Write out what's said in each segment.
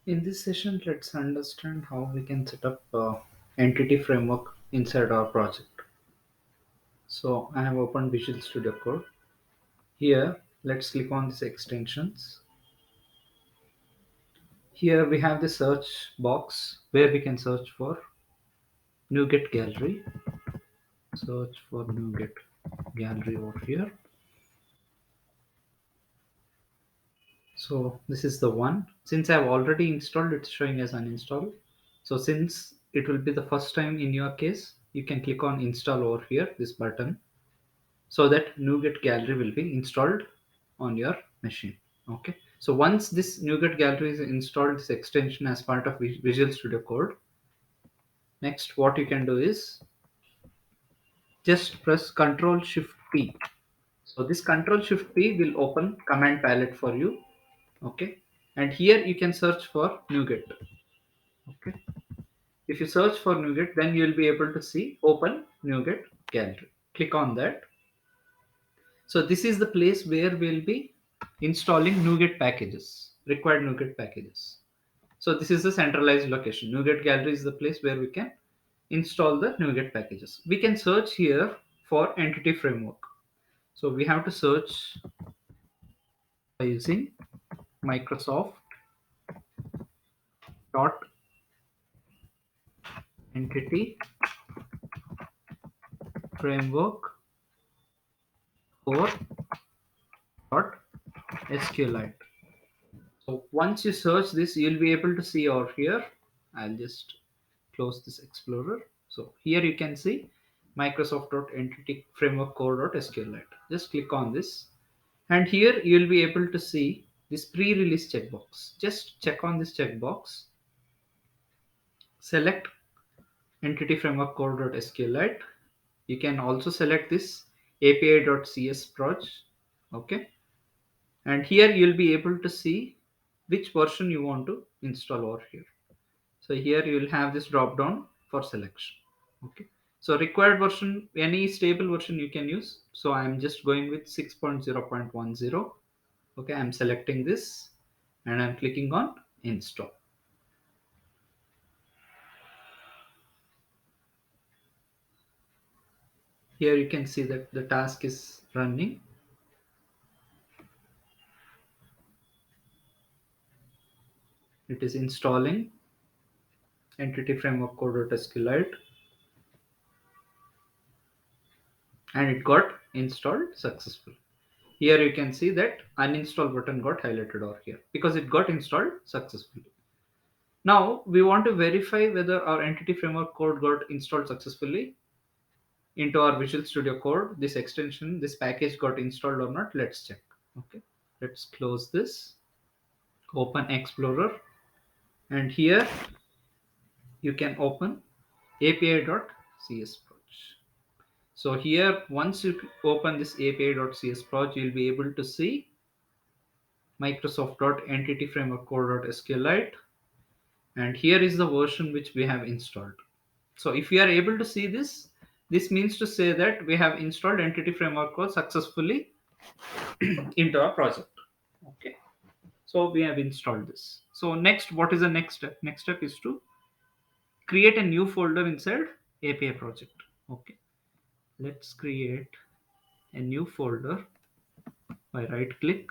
In this session, let's understand how we can set up entity framework inside our project. So I have opened Visual Studio Code. Here, let's click on these extensions. Here we have the search box where we can search for NuGet Gallery. Search for NuGet Gallery over here. So this is the one. Since I've already installed, it's showing as uninstall. So since it will be the first time in your case, you can click on install over here, this button, so that NuGet Gallery will be installed on your machine. Okay. So once this NuGet Gallery is installed, this extension as part of Visual Studio Code, next what you can do is just press Control Shift P. So this Control Shift P will open command palette for you. Okay. And here you can search for NuGet. Okay. If you search for NuGet, then you will be able to see open NuGet Gallery. Click on that. So this is the place where we'll be installing NuGet packages, required NuGet packages. So this is the centralized location. NuGet Gallery is the place where we can install the NuGet packages. We can search here for entity framework. So we have to search by using Microsoft dot entity framework or dot SQLite. So once you search this, you'll be able to see over here. I'll just close this Explorer. So here you can see Microsoft.entity framework core.sqlite. Just click on this. And here you'll be able to see this pre-release checkbox. Just check on this checkbox. Select entity framework core.sqlite. You can also select this api.cs project. Okay. And here you'll be able to see which version you want to install over here. So here you will have this drop down for selection. Okay. So required version, any stable version you can use. So I'm just going with 6.0.10. Okay, I'm selecting this and I'm clicking on install. Here you can see that the task is running. It is installing entity framework core.sqlite and it got installed successfully. Here you can see that uninstall button got highlighted over here because it got installed successfully. Now we want to verify whether our entity framework code got installed successfully into our Visual Studio Code. This extension, this package got installed or not. Let's check. Okay, let's close this. Open Explorer, and here you can open api.cs project. So here, once you open this api.cs project, you'll be able to see Microsoft.entity framework core.sqlite, and here is the version which we have installed. So if you are able to see this, this means to say that we have installed entity framework core successfully into our project. Okay. So we have installed this. So next, what is the next step? Next step is to create a new folder inside API project. Okay. Let's create a new folder by right click,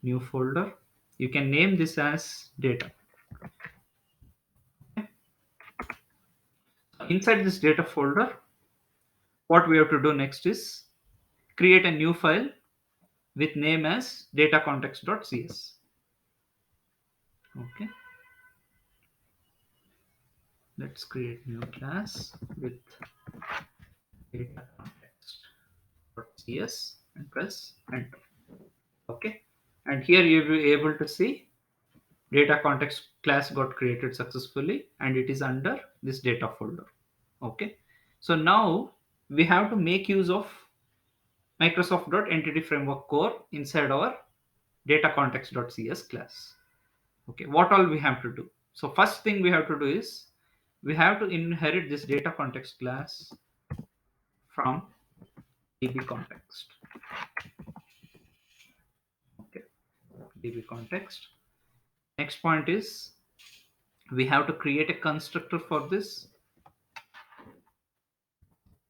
new folder. You can name this as data. Okay. Inside this data folder, what we have to do next is create a new file with name as datacontext.cs. Okay, let's create new class with datacontext.cs and press enter. Okay, and here you'll be able to see data context class got created successfully and it is under this data folder. Okay, so now we have to make use of Microsoft.entity framework core inside our datacontext.cs class. Okay, what all we have to do? So first thing we have to do is we have to inherit this data context class from db context. Okay, db context. Next point is we have to create a constructor for this,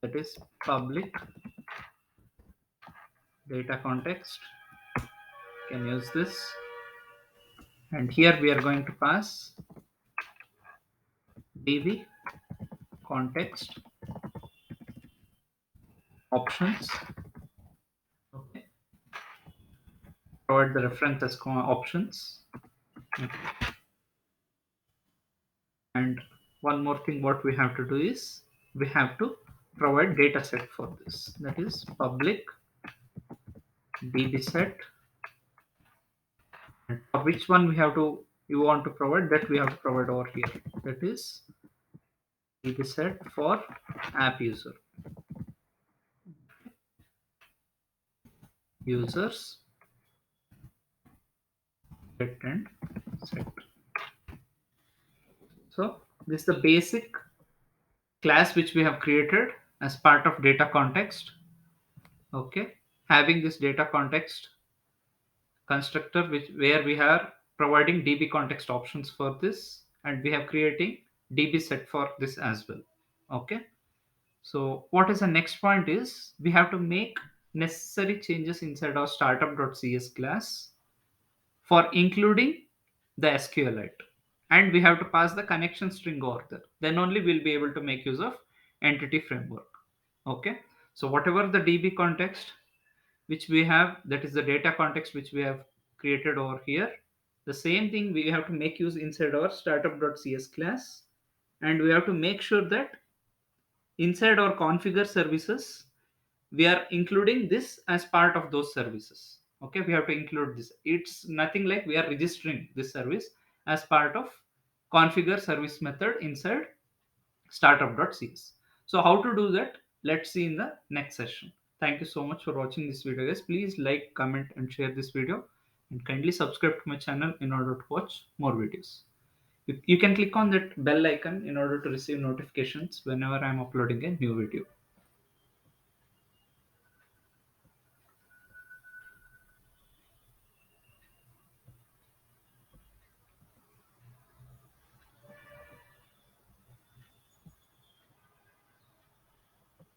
that is public data context. Can use this, and here we are going to pass db context options. Okay, provide the reference as options. Okay. And one more thing what we have to do is we have to provide data set for this, that is public db set, and for which one we have to you want to provide, that we have to provide over here, that is db set for app users get and set. So this is the basic class which we have created as part of data context. Okay, having this data context constructor which where we are providing db context options for this, and we have creating db set for this as well. Okay, so what is the next point is we have to make necessary changes inside our startup.cs class for including the SQLite, and we have to pass the connection string over there. Then only we'll be able to make use of entity framework. Okay, so whatever the DB context which we have, that is the data context which we have created over here, the same thing we have to make use inside our startup.cs class, and we have to make sure that inside our configure services we are including this as part of those services. Okay, we have to include this. It's nothing like we are registering this service as part of configure service method inside startup.cs. So how to do that, let's see in the next session. Thank you so much for watching this video, guys. Please like, comment and share this video, and kindly subscribe to my channel in order to watch more videos. You can click on that bell icon in order to receive notifications whenever I'm uploading a new video.